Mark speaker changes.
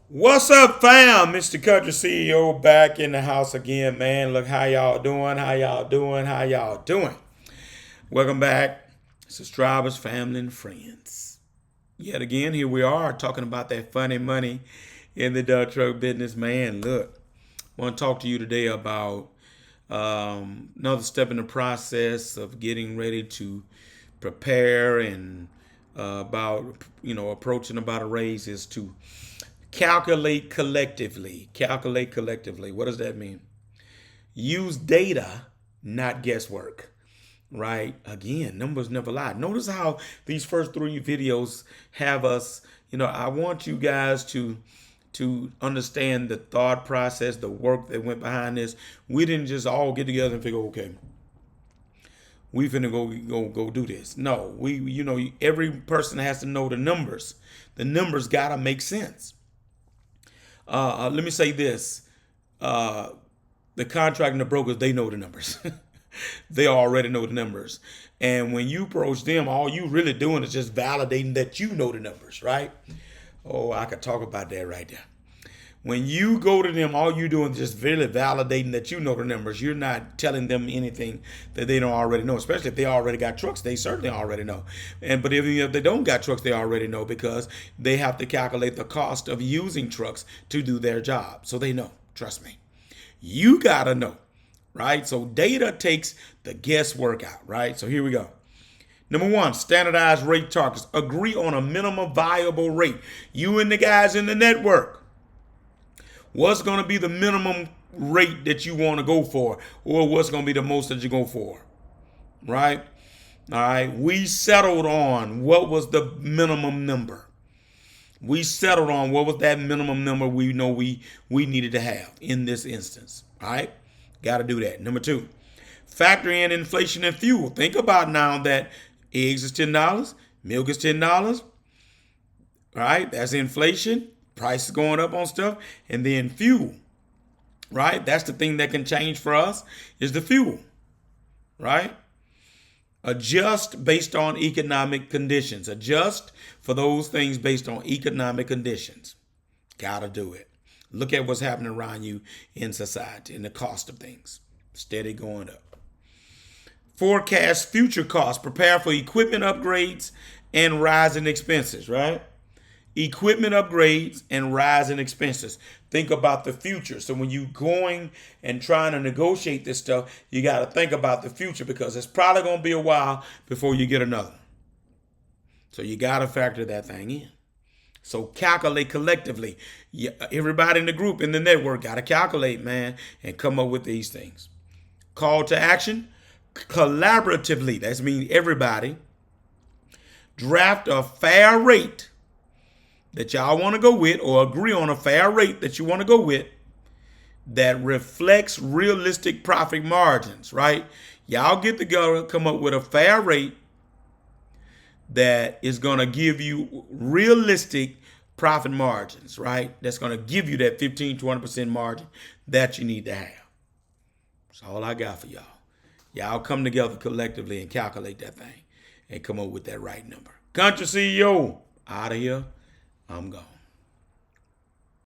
Speaker 1: What's up, fam? Mr. Country CEO back in the house again, man. Look how y'all doing, how y'all doing, how y'all doing. Welcome back, subscribers, family, and friends. Yet again, here we are talking about that funny money in the dump truck business, man. Look, I want to talk to you today about another step in the process of getting ready to prepare and about approaching about a raise is to calculate collectively. Calculate collectively. What does that mean? Use data, not guesswork. Right? Again, numbers never lie. Notice how these first three videos have us, I want you guys to understand the thought process, the work that went behind this. We didn't just all get together and figure, okay, we finna go do this. No, every person has to know the numbers. The numbers gotta make sense. Let me say this: the contract and the brokers, they know the numbers. They already know the numbers, and when you approach them, all you really doing is just validating that you know the numbers, right? Oh, I could talk about that right there. When you go to them, all you doing is just really validating that you know the numbers. You're not telling them anything that they don't already know. Especially if they already got trucks, they certainly already know. But if they don't got trucks, they already know because they have to calculate the cost of using trucks to do their job. So they know. Trust me. You gotta know, right? So data takes the guesswork out, right? So here we go. Number one, standardized rate targets. Agree on a minimum viable rate. You and the guys in the network. What's going to be the minimum rate that you want to go for, or what's going to be the most that you go for, right? All right. We settled on what was the minimum number. We settled on what was that minimum number we know we needed to have in this instance. All right. Got to do that. Number two, factor in inflation and fuel. Think about now that eggs is $10, milk is $10. All right. That's inflation. Prices going up on stuff, and then fuel, right? That's the thing that can change for us is the fuel, right? Adjust based on economic conditions. Adjust for those things based on economic conditions. Gotta do it. Look at what's happening around you in society and the cost of things. Steady going up. Forecast future costs. Prepare for equipment upgrades and rising expenses, right? Equipment upgrades and rising expenses. Think about the future. So when you going and trying to negotiate this stuff, you got to think about the future because it's probably going to be a while before you get another. So you got to factor that thing in. So calculate collectively. Everybody in the group, in the network, got to calculate, man, and come up with these things. Call to action. Collaboratively. That means everybody draft a fair rate that y'all want to go with, or agree on a fair rate that you want to go with that reflects realistic profit margins, right? Y'all get together, come up with a fair rate that is going to give you realistic profit margins, right? That's going to give you that 15-20% margin that you need to have. That's all I got for y'all. Y'all come together collectively and calculate that thing and come up with that right number. Country CEO, out of here. I'm gone.